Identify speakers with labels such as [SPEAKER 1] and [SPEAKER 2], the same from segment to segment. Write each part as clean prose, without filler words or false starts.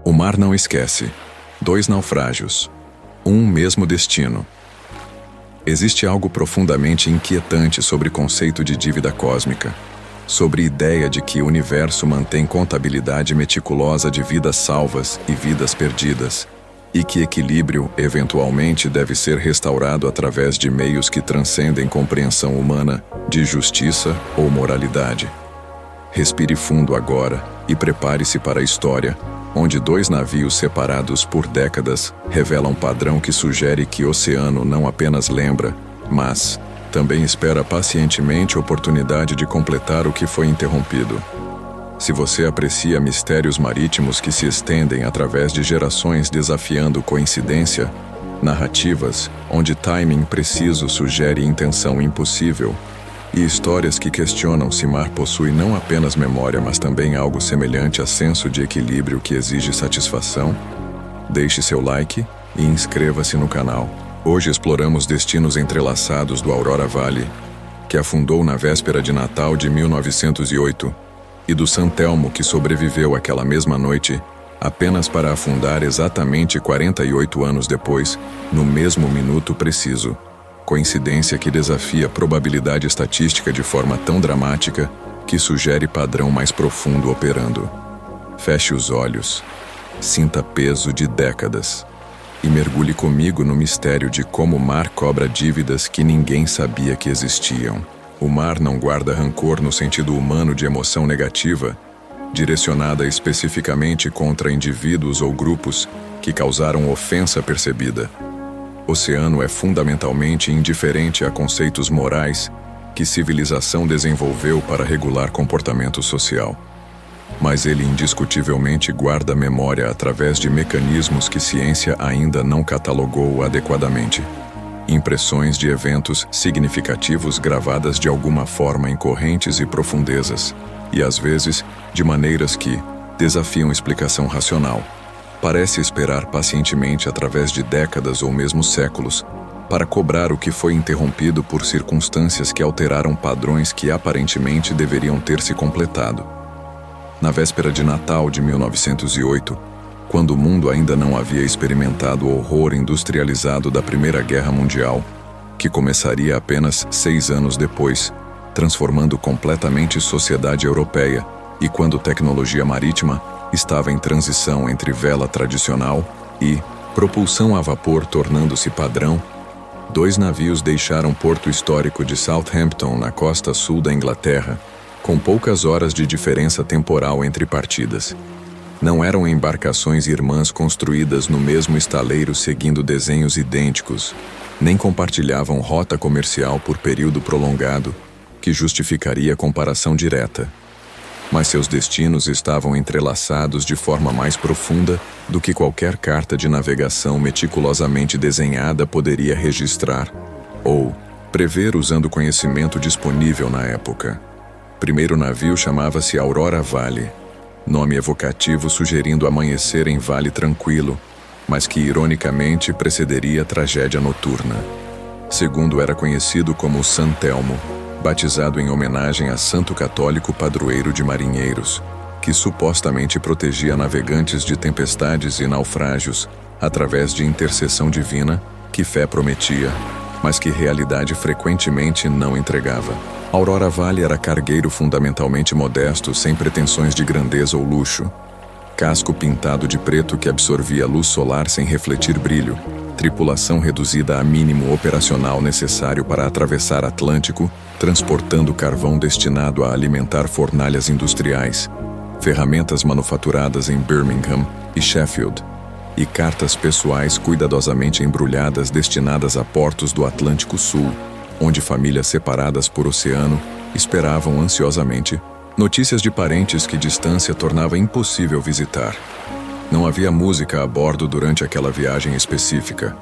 [SPEAKER 1] O mar não esquece. 2 naufrágios. Um mesmo destino. Existe algo profundamente inquietante sobre o conceito de dívida cósmica, sobre a ideia de que o universo mantém contabilidade meticulosa de vidas salvas e vidas perdidas, e que equilíbrio, eventualmente, deve ser restaurado através de meios que transcendem compreensão humana de justiça ou moralidade. Respire fundo agora e prepare-se para a história, onde 2 navios separados por décadas revelam um padrão que sugere que o oceano não apenas lembra, mas também espera pacientemente a oportunidade de completar o que foi interrompido. Se você aprecia mistérios marítimos que se estendem através de gerações desafiando coincidência, narrativas onde timing preciso sugere intenção impossível, e histórias que questionam se mar possui não apenas memória, mas também algo semelhante a senso de equilíbrio que exige satisfação, deixe seu like e inscreva-se no canal. Hoje exploramos destinos entrelaçados do Aurora Valley, que afundou na véspera de Natal de 1908, e do San Telmo, que sobreviveu àquela mesma noite, apenas para afundar exatamente 48 anos depois, no mesmo minuto preciso. Coincidência que desafia a probabilidade estatística de forma tão dramática que sugere padrão mais profundo operando. Feche os olhos, sinta peso de décadas e mergulhe comigo no mistério de como o mar cobra dívidas que ninguém sabia que existiam. O mar não guarda rancor no sentido humano de emoção negativa, direcionada especificamente contra indivíduos ou grupos que causaram ofensa percebida. O oceano é fundamentalmente indiferente a conceitos morais que civilização desenvolveu para regular comportamento social. Mas ele indiscutivelmente guarda memória através de mecanismos que ciência ainda não catalogou adequadamente. Impressões de eventos significativos gravadas de alguma forma em correntes e profundezas, e às vezes de maneiras que desafiam explicação racional. Parece esperar pacientemente através de décadas ou mesmo séculos para cobrar o que foi interrompido por circunstâncias que alteraram padrões que aparentemente deveriam ter se completado. Na véspera de Natal de 1908, quando o mundo ainda não havia experimentado o horror industrializado da Primeira Guerra Mundial, que começaria apenas 6 anos depois, transformando completamente a sociedade europeia, e quando tecnologia marítima estava em transição entre vela tradicional e propulsão a vapor tornando-se padrão, 2 navios deixaram o porto histórico de Southampton, na costa sul da Inglaterra, com poucas horas de diferença temporal entre partidas. Não eram embarcações irmãs construídas no mesmo estaleiro seguindo desenhos idênticos, nem compartilhavam rota comercial por período prolongado, que justificaria comparação direta. Mas seus destinos estavam entrelaçados de forma mais profunda do que qualquer carta de navegação meticulosamente desenhada poderia registrar ou prever usando o conhecimento disponível na época. O primeiro navio chamava-se Aurora Valley, nome evocativo sugerindo amanhecer em vale tranquilo, mas que ironicamente precederia a tragédia noturna. Segundo era conhecido como San Telmo, batizado em homenagem a santo católico padroeiro de marinheiros, que supostamente protegia navegantes de tempestades e naufrágios através de intercessão divina que fé prometia, mas que realidade frequentemente não entregava. Aurora Valley era cargueiro fundamentalmente modesto, sem pretensões de grandeza ou luxo. Casco pintado de preto que absorvia luz solar sem refletir brilho, tripulação reduzida a mínimo operacional necessário para atravessar Atlântico, transportando carvão destinado a alimentar fornalhas industriais, ferramentas manufaturadas em Birmingham e Sheffield, e cartas pessoais cuidadosamente embrulhadas destinadas a portos do Atlântico Sul, onde famílias separadas por oceano esperavam ansiosamente notícias de parentes que distância tornava impossível visitar. Não havia música a bordo durante aquela viagem específica.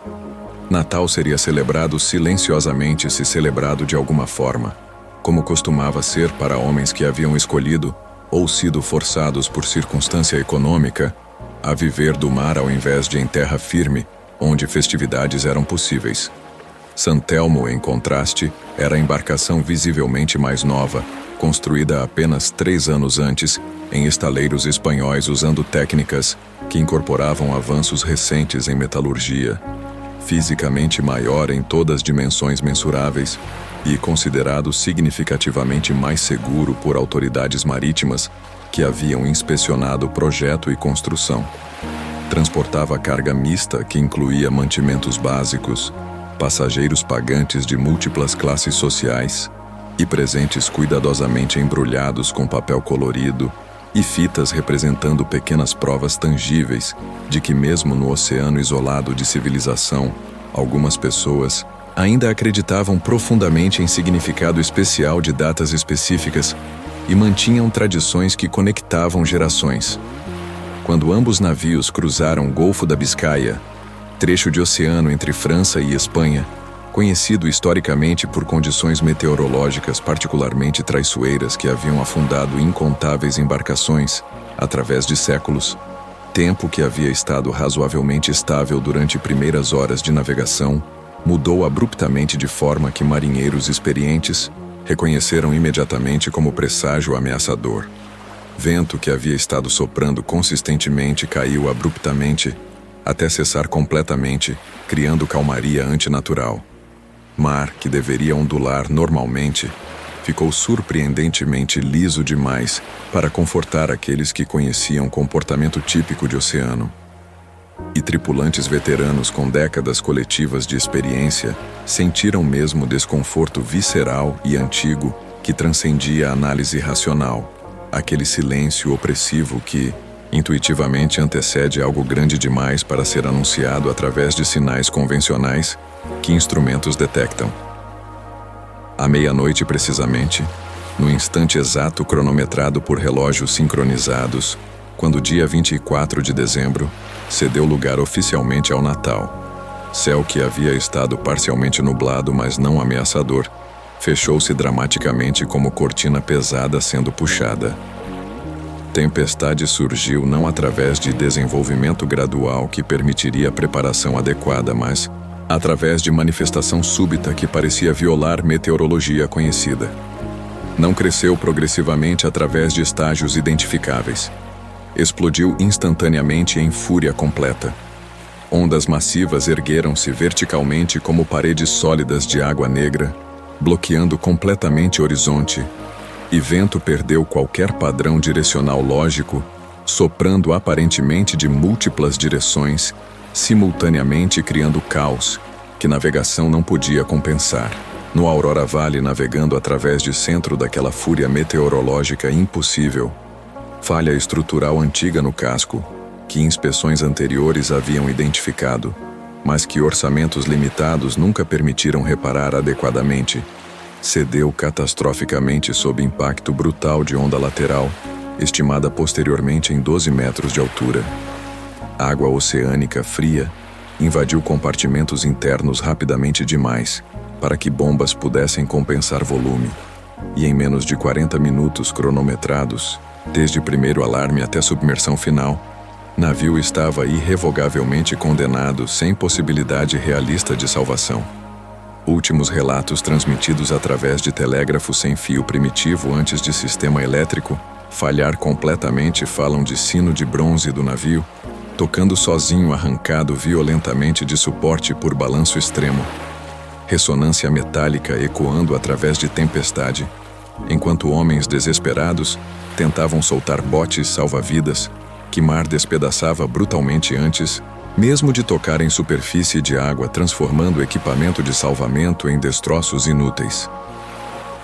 [SPEAKER 1] Natal seria celebrado silenciosamente se celebrado de alguma forma, como costumava ser para homens que haviam escolhido, ou sido forçados por circunstância econômica, a viver do mar ao invés de em terra firme, onde festividades eram possíveis. San Telmo, em contraste, era a embarcação visivelmente mais nova, construída apenas 3 anos antes, em estaleiros espanhóis usando técnicas que incorporavam avanços recentes em metalurgia, fisicamente maior em todas as dimensões mensuráveis e considerado significativamente mais seguro por autoridades marítimas que haviam inspecionado o projeto e construção. Transportava carga mista que incluía mantimentos básicos, passageiros pagantes de múltiplas classes sociais e presentes cuidadosamente embrulhados com papel colorido e fitas representando pequenas provas tangíveis de que mesmo no oceano isolado de civilização, algumas pessoas ainda acreditavam profundamente em significado especial de datas específicas e mantinham tradições que conectavam gerações. Quando ambos navios cruzaram o Golfo da Biscaia, trecho de oceano entre França e Espanha, conhecido historicamente por condições meteorológicas particularmente traiçoeiras que haviam afundado incontáveis embarcações através de séculos, tempo que havia estado razoavelmente estável durante primeiras horas de navegação, mudou abruptamente de forma que marinheiros experientes reconheceram imediatamente como presságio ameaçador. Vento que havia estado soprando consistentemente caiu abruptamente, até cessar completamente, criando calmaria antinatural. Mar, que deveria ondular normalmente, ficou surpreendentemente liso demais para confortar aqueles que conheciam o comportamento típico de oceano. E tripulantes veteranos com décadas coletivas de experiência sentiram mesmo desconforto visceral e antigo que transcendia a análise racional, aquele silêncio opressivo que, intuitivamente, antecede algo grande demais para ser anunciado através de sinais convencionais que instrumentos detectam. À meia-noite precisamente, no instante exato cronometrado por relógios sincronizados, quando o dia 24 de dezembro cedeu lugar oficialmente ao Natal, céu que havia estado parcialmente nublado, mas não ameaçador, fechou-se dramaticamente como cortina pesada sendo puxada. Tempestade surgiu não através de desenvolvimento gradual que permitiria a preparação adequada, mas através de manifestação súbita que parecia violar meteorologia conhecida. Não cresceu progressivamente através de estágios identificáveis. Explodiu instantaneamente em fúria completa. Ondas massivas ergueram-se verticalmente como paredes sólidas de água negra, bloqueando completamente o horizonte, e vento perdeu qualquer padrão direcional lógico, soprando aparentemente de múltiplas direções, simultaneamente criando caos que navegação não podia compensar. No Aurora Valley, navegando através de centro daquela fúria meteorológica impossível, falha estrutural antiga no casco, que inspeções anteriores haviam identificado, mas que orçamentos limitados nunca permitiram reparar adequadamente, cedeu catastroficamente sob impacto brutal de onda lateral, estimada posteriormente em 12 metros de altura. Água oceânica fria invadiu compartimentos internos rapidamente demais para que bombas pudessem compensar volume, e em menos de 40 minutos cronometrados, desde o primeiro alarme até a submersão final, navio estava irrevogavelmente condenado sem possibilidade realista de salvação. Últimos relatos transmitidos através de telégrafo sem fio primitivo antes de sistema elétrico falhar completamente falam de sino de bronze do navio, tocando sozinho arrancado violentamente de suporte por balanço extremo. Ressonância metálica ecoando através de tempestade, enquanto homens desesperados tentavam soltar botes salva-vidas que mar despedaçava brutalmente antes, mesmo de tocar em superfície de água, transformando o equipamento de salvamento em destroços inúteis.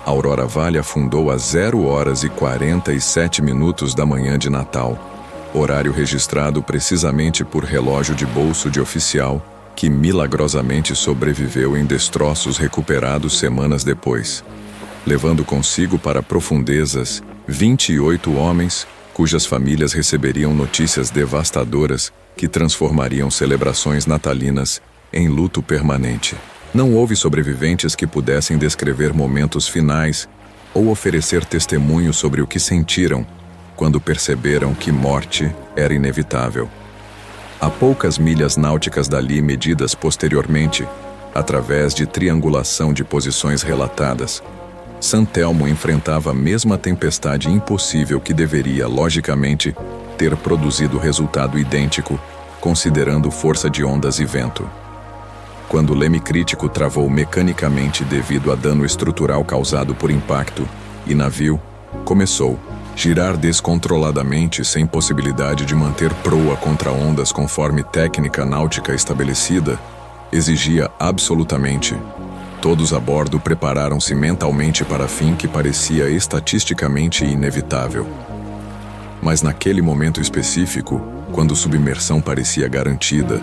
[SPEAKER 1] A Aurora Valley afundou às 0h47 da manhã de Natal, horário registrado precisamente por relógio de bolso de oficial, que milagrosamente sobreviveu em destroços recuperados semanas depois, levando consigo para profundezas 28 homens, cujas famílias receberiam notícias devastadoras que transformariam celebrações natalinas em luto permanente. Não houve sobreviventes que pudessem descrever momentos finais ou oferecer testemunho sobre o que sentiram quando perceberam que morte era inevitável. A poucas milhas náuticas dali, medidas posteriormente, através de triangulação de posições relatadas, San Telmo enfrentava a mesma tempestade impossível que deveria, logicamente, ter produzido resultado idêntico, considerando força de ondas e vento. Quando o leme crítico travou mecanicamente devido a dano estrutural causado por impacto, e navio começou a girar descontroladamente sem possibilidade de manter proa contra ondas conforme técnica náutica estabelecida, exigia absolutamente. Todos a bordo prepararam-se mentalmente para fim que parecia estatisticamente inevitável. Mas naquele momento específico, quando submersão parecia garantida,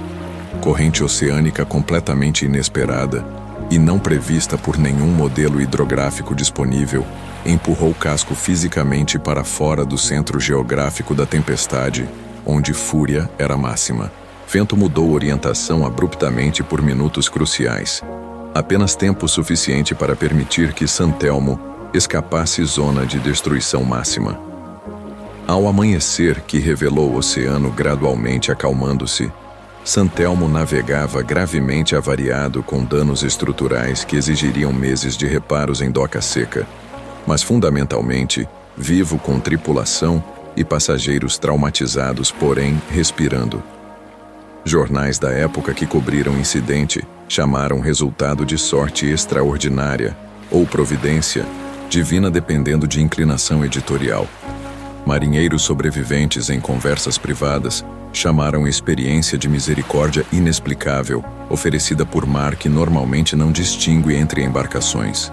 [SPEAKER 1] corrente oceânica completamente inesperada e não prevista por nenhum modelo hidrográfico disponível, empurrou o casco fisicamente para fora do centro geográfico da tempestade, onde fúria era máxima. Vento mudou orientação abruptamente por minutos cruciais. Apenas tempo suficiente para permitir que Santelmo escapasse zona de destruição máxima. Ao amanhecer, que revelou o oceano gradualmente acalmando-se, Santelmo navegava gravemente avariado com danos estruturais que exigiriam meses de reparos em doca seca, mas fundamentalmente vivo com tripulação e passageiros traumatizados, porém respirando. Jornais da época que cobriram o incidente chamaram resultado de sorte extraordinária ou providência divina, dependendo de inclinação editorial. Marinheiros sobreviventes em conversas privadas chamaram experiência de misericórdia inexplicável, oferecida por mar que normalmente não distingue entre embarcações.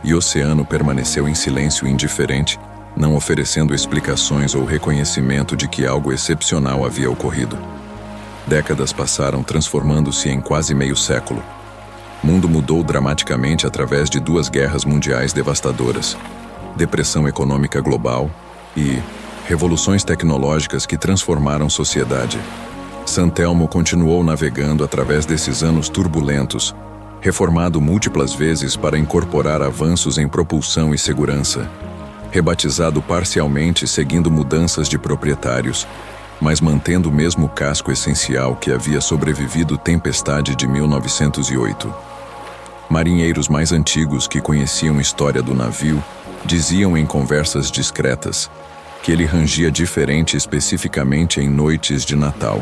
[SPEAKER 1] E o oceano permaneceu em silêncio indiferente, não oferecendo explicações ou reconhecimento de que algo excepcional havia ocorrido. Décadas passaram, transformando-se em quase meio século. O mundo mudou dramaticamente através de 2 guerras mundiais devastadoras, depressão econômica global e revoluções tecnológicas que transformaram sociedade. Santelmo continuou navegando através desses anos turbulentos, reformado múltiplas vezes para incorporar avanços em propulsão e segurança, rebatizado parcialmente seguindo mudanças de proprietários, mas mantendo o mesmo casco essencial que havia sobrevivido à tempestade de 1908. Marinheiros mais antigos que conheciam a história do navio diziam em conversas discretas que ele rangia diferente especificamente em noites de Natal,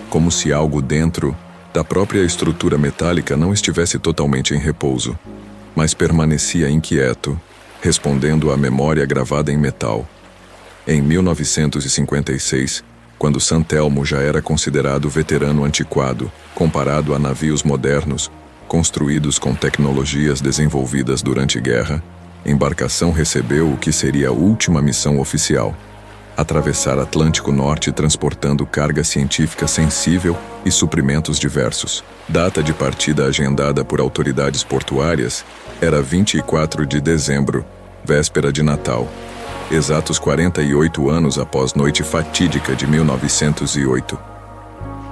[SPEAKER 1] como se algo dentro da própria estrutura metálica não estivesse totalmente em repouso, mas permanecia inquieto, respondendo à memória gravada em metal. Em 1956, quando Santelmo já era considerado veterano antiquado, comparado a navios modernos, construídos com tecnologias desenvolvidas durante guerra, a embarcação recebeu o que seria a última missão oficial: atravessar Atlântico Norte transportando carga científica sensível e suprimentos diversos. Data de partida agendada por autoridades portuárias era 24 de dezembro, véspera de Natal, exatos 48 anos após noite fatídica de 1908.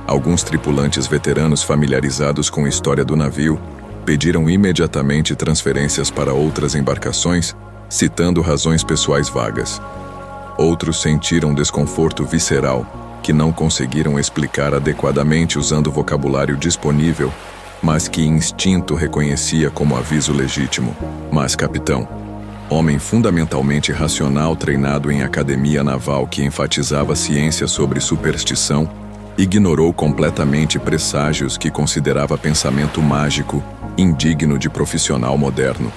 [SPEAKER 1] Alguns tripulantes veteranos familiarizados com a história do navio pediram imediatamente transferências para outras embarcações, citando razões pessoais vagas. Outros sentiram desconforto visceral, que não conseguiram explicar adequadamente usando o vocabulário disponível, mas que instinto reconhecia como aviso legítimo. Mas capitão, homem fundamentalmente racional treinado em academia naval que enfatizava ciência sobre superstição, ignorou completamente presságios que considerava pensamento mágico, indigno de profissional moderno.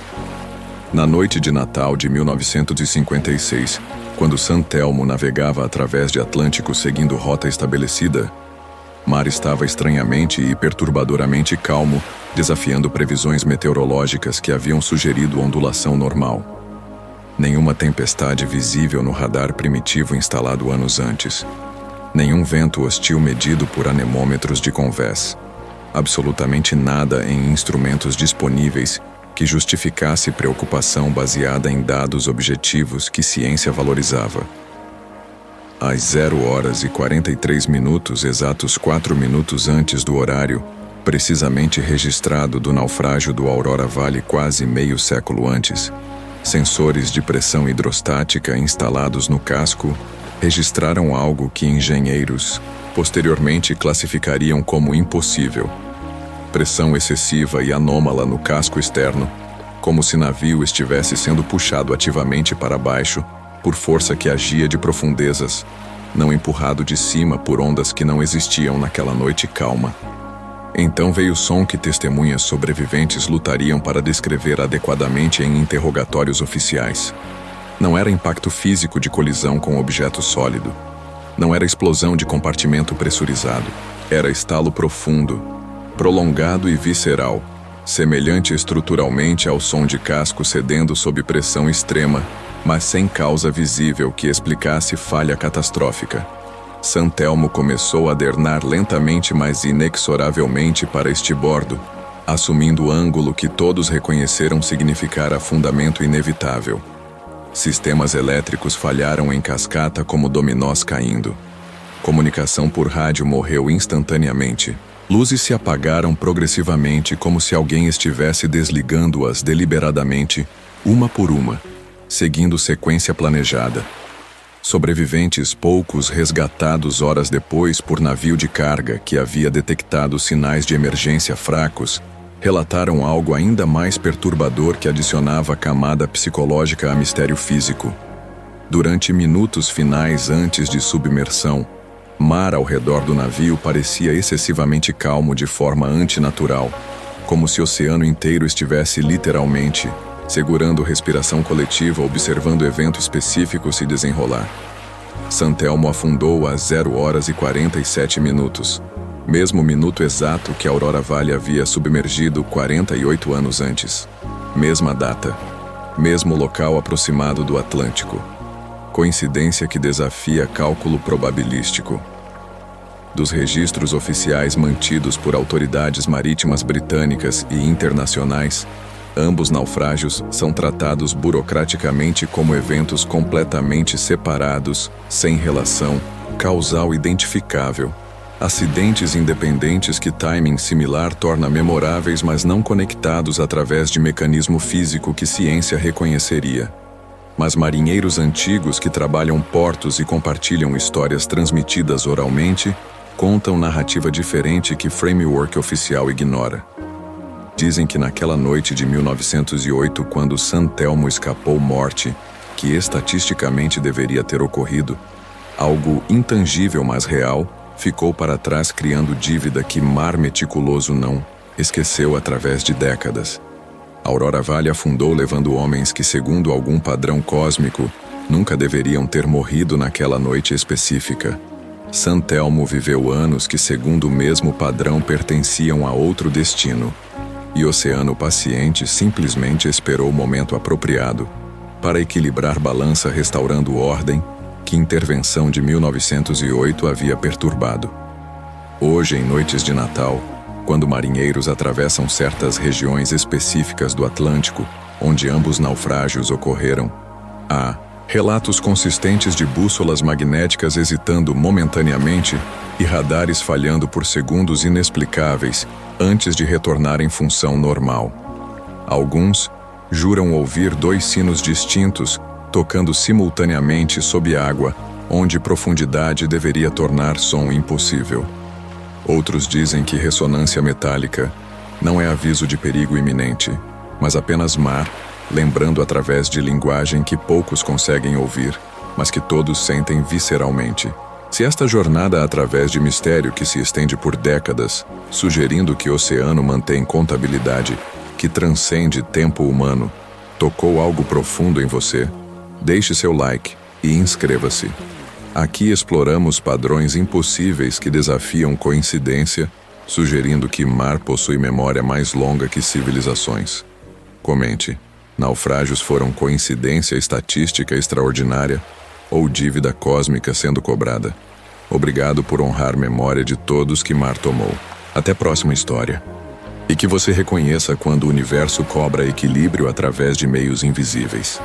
[SPEAKER 1] Na noite de Natal de 1956, quando Santelmo navegava através de Atlântico seguindo rota estabelecida, mar estava estranhamente e perturbadoramente calmo, desafiando previsões meteorológicas que haviam sugerido ondulação normal. Nenhuma tempestade visível no radar primitivo instalado anos antes. Nenhum vento hostil medido por anemômetros de convés. Absolutamente nada em instrumentos disponíveis que justificasse preocupação baseada em dados objetivos que ciência valorizava. Às 0h43, exatos 4 minutos antes do horário, precisamente registrado do naufrágio do Aurora Vale quase meio século antes, sensores de pressão hidrostática instalados no casco registraram algo que engenheiros posteriormente classificariam como impossível: pressão excessiva e anômala no casco externo, como se o navio estivesse sendo puxado ativamente para baixo por força que agia de profundezas não empurrado de cima por ondas que não existiam naquela noite calma. Então veio o som que testemunhas sobreviventes lutariam para descrever adequadamente em interrogatórios oficiais. Não era impacto físico de colisão com objeto sólido. Não era explosão de compartimento pressurizado. Era estalo profundo, prolongado e visceral, semelhante estruturalmente ao som de casco cedendo sob pressão extrema, mas sem causa visível que explicasse falha catastrófica. San Telmo começou a dernar lentamente, mas inexoravelmente para estibordo, assumindo o ângulo que todos reconheceram significar afundamento inevitável. Sistemas elétricos falharam em cascata como dominós caindo. Comunicação por rádio morreu instantaneamente. Luzes se apagaram progressivamente como se alguém estivesse desligando-as deliberadamente, uma por uma, seguindo sequência planejada. Sobreviventes poucos resgatados horas depois por navio de carga que havia detectado sinais de emergência fracos, relataram algo ainda mais perturbador que adicionava camada psicológica a mistério físico. Durante minutos finais antes de submersão, mar ao redor do navio parecia excessivamente calmo de forma antinatural, como se o oceano inteiro estivesse literalmente segurando respiração coletiva, observando o evento específico se desenrolar. San Telmo afundou às 0h47, mesmo minuto exato que a Aurora Vale havia submergido 48 anos antes. Mesma data, mesmo local aproximado do Atlântico. Coincidência que desafia cálculo probabilístico. Dos registros oficiais mantidos por autoridades marítimas britânicas e internacionais, ambos naufrágios são tratados burocraticamente como eventos completamente separados, sem relação causal identificável. Acidentes independentes que timing similar torna memoráveis, mas não conectados através de mecanismo físico que ciência reconheceria. Mas marinheiros antigos que trabalham portos e compartilham histórias transmitidas oralmente contam narrativa diferente que framework oficial ignora. Dizem que naquela noite de 1908, quando San Telmo escapou morte, que estatisticamente deveria ter ocorrido, algo intangível mas real ficou para trás, criando dívida que mar meticuloso não esqueceu através de décadas. A Aurora Vale afundou levando homens que, segundo algum padrão cósmico, nunca deveriam ter morrido naquela noite específica. San Telmo viveu anos que, segundo o mesmo padrão, pertenciam a outro destino. E o Oceano Paciente simplesmente esperou o momento apropriado para equilibrar balança, restaurando ordem que intervenção de 1908 havia perturbado. Hoje, em noites de Natal, quando marinheiros atravessam certas regiões específicas do Atlântico, onde ambos naufrágios ocorreram, há relatos consistentes de bússolas magnéticas hesitando momentaneamente e radares falhando por segundos inexplicáveis antes de retornar em função normal. Alguns juram ouvir dois sinos distintos tocando simultaneamente sob água, onde profundidade deveria tornar som impossível. Outros dizem que ressonância metálica não é aviso de perigo iminente, mas apenas mar, lembrando através de linguagem que poucos conseguem ouvir, mas que todos sentem visceralmente. Se esta jornada através de mistério que se estende por décadas, sugerindo que o oceano mantém contabilidade que transcende tempo humano, tocou algo profundo em você, deixe seu like e inscreva-se. Aqui exploramos padrões impossíveis que desafiam coincidência, sugerindo que mar possui memória mais longa que civilizações. Comente: naufrágios foram coincidência estatística extraordinária ou dívida cósmica sendo cobrada? Obrigado por honrar a memória de todos que mar tomou. Até a próxima história. E que você reconheça quando o universo cobra equilíbrio através de meios invisíveis.